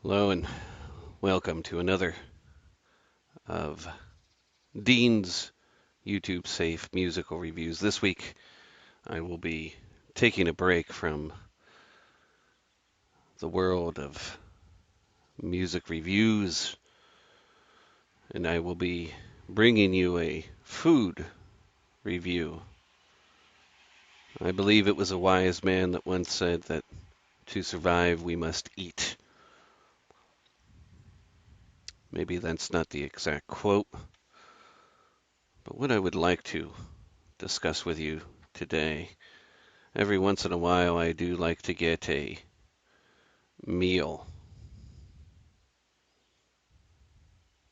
Hello and welcome to another of Dean's YouTube Safe musical reviews. This week I will be taking a break from the world of music reviews and I will be bringing you a food review. I believe it was a wise man that once said that to survive we must eat. Maybe that's not the exact quote, but what I would like to discuss with you today. Every once in a while, I do like to get a meal,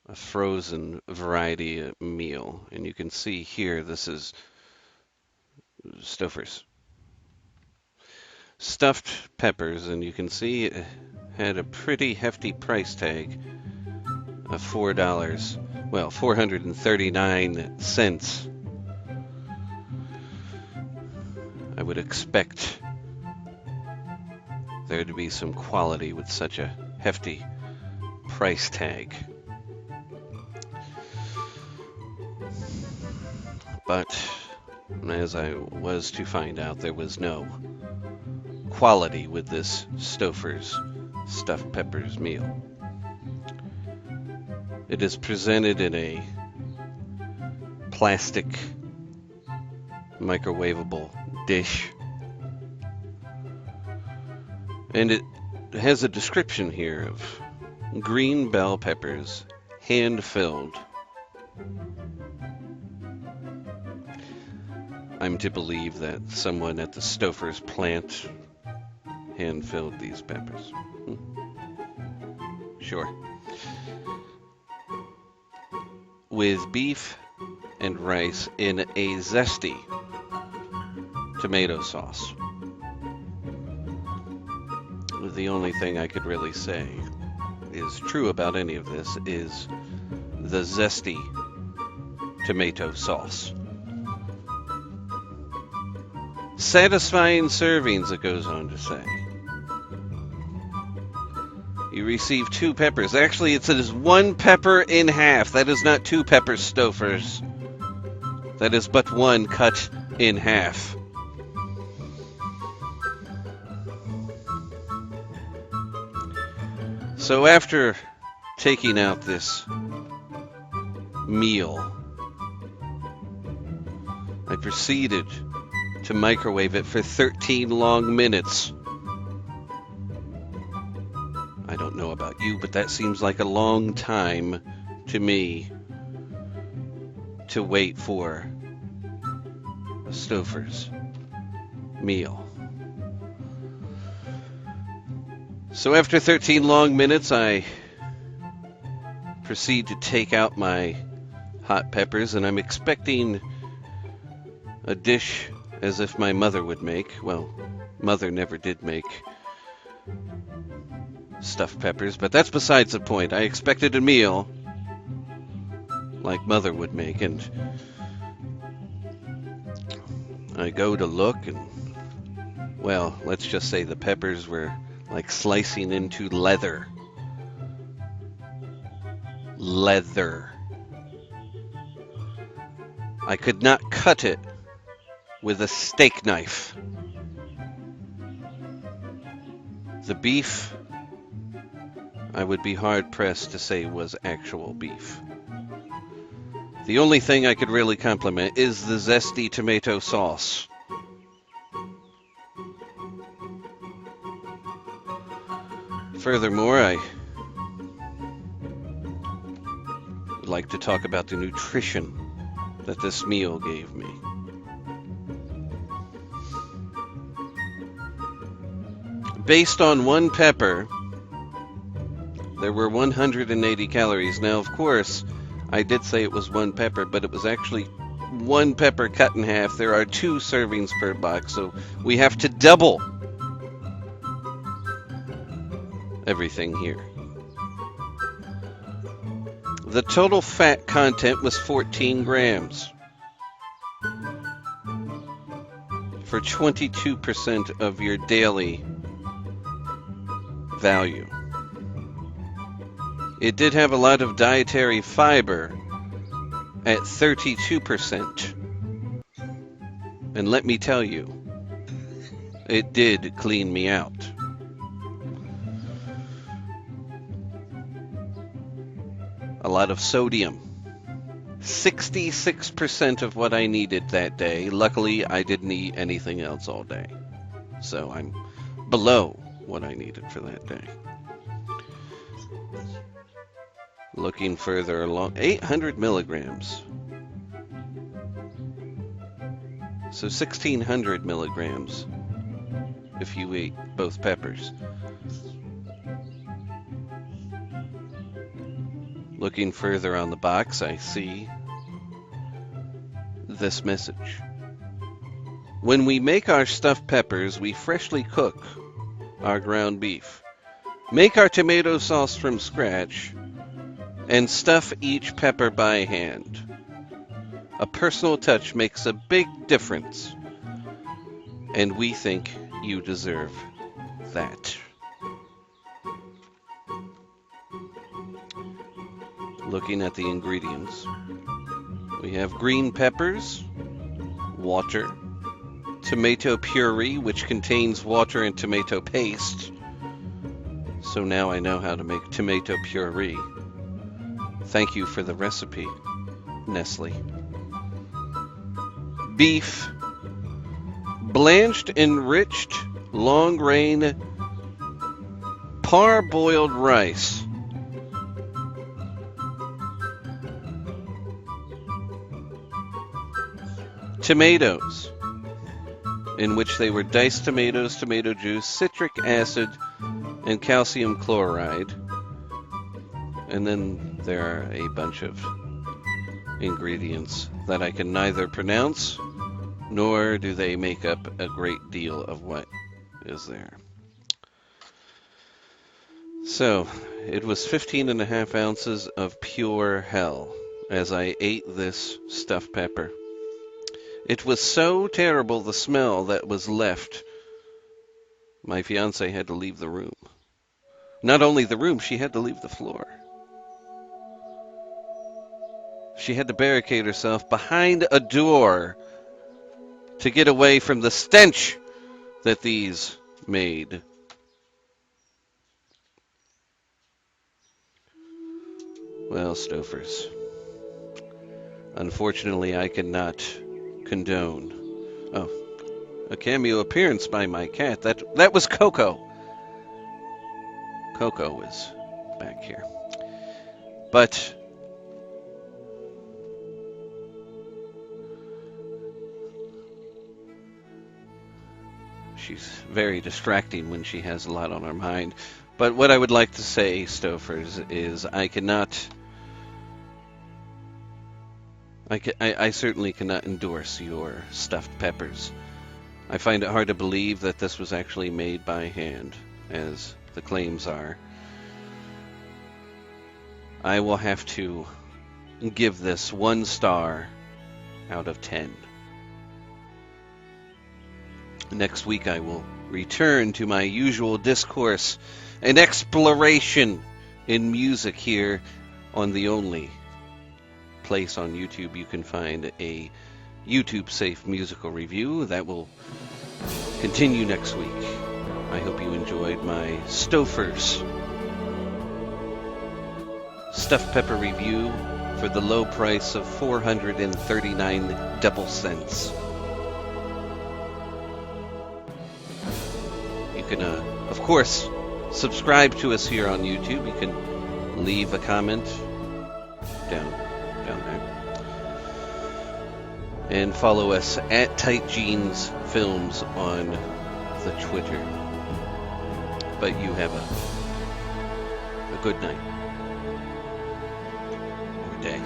a frozen variety meal. And you can see here, this is Stouffer's stuffed peppers, and you can see it had a pretty hefty price tag of $4. Well, 439 cents. I would expect there to be some quality with such a hefty price tag. But as I was to find out, there was no quality with this Stouffer's stuffed peppers meal. It is presented in a plastic microwavable dish, and it has a description here of green bell peppers, hand-filled. I'm to believe that someone at the Stouffer's plant hand-filled these peppers. Sure. With beef and rice in a Zesty tomato sauce. The only thing I could really say is true about any of this is the Zesty tomato sauce. Satisfying servings, it goes on to say. You receive 2 peppers. Actually, it says 1 pepper in half. That is not 2 peppers, Stouffer's. That is but 1 cut in half. So after taking out this meal, I proceeded to microwave it for 13 long minutes. I don't know about you, but that seems like a long time to me to wait for a Stouffer's meal. So after 13 long minutes, I proceed to take out my hot peppers, and I'm expecting a dish as if my mother would make. Well, mother never did make stuffed peppers, but that's besides the point. I expected a meal like mother would make, and I go to look, and well, let's just say the peppers were like slicing into leather. Leather. I could not cut it with a steak knife. The beef, I would be hard-pressed to say was actual beef. The only thing I could really compliment is the Zesty tomato sauce. Furthermore, I would like to talk about the nutrition that this meal gave me. Based on 1 pepper, there were 180 calories. Now, of course, I did say it was 1 pepper, but it was actually 1 pepper cut in half. There are 2 servings per box, so we have to double everything here. The total fat content was 14 grams for 22% of your daily value. It did have a lot of dietary fiber at 32%. And let me tell you, it did clean me out. A lot of sodium. 66% of what I needed that day. Luckily, I didn't eat anything else all day. So I'm below what I needed for that day. Looking further along, 800 milligrams. So 1,600 milligrams if you eat both peppers. Looking further on the box, I see this message. When we make our stuffed peppers, we freshly cook our ground beef. Make our tomato sauce from scratch and stuff each pepper by hand. A personal touch makes a big difference, and we think you deserve that. Looking at the ingredients, we have green peppers, water, tomato puree, which contains water and tomato paste. So now I know how to make tomato puree. Thank you for the recipe, Nestle. Beef, blanched, enriched, long grain, parboiled rice. Tomatoes, in which they were diced tomatoes, tomato juice, citric acid, and calcium chloride. And then there are a bunch of ingredients that I can neither pronounce, nor do they make up a great deal of what is there. So, it was 15.5 ounces of pure hell as I ate this stuffed pepper. It was so terrible, the smell that was left. My fiancée had to leave the room. Not only the room, she had to leave the floor. She had to barricade herself behind a door to get away from the stench that these made. Well, Stouffer's, unfortunately, I cannot condone. Oh, a cameo appearance by my cat. That was Coco. Coco was back here. But she's very distracting when she has a lot on her mind. But what I would like to say, Stouffer's, is I certainly cannot endorse your stuffed peppers. I find it hard to believe that this was actually made by hand, as the claims are. I will have to give this 1 star out of 10. Next week I will return to my usual discourse and exploration in music here on the only place on YouTube you can find a YouTube-safe musical review. That will continue next week. I hope you enjoyed my Stouffer's stuffed pepper review for the low price of 439 double cents. You can, of course, subscribe to us here on YouTube. You can leave a comment down there. And follow us at Tight Jeans Films on the Twitter. But you have a good night or day.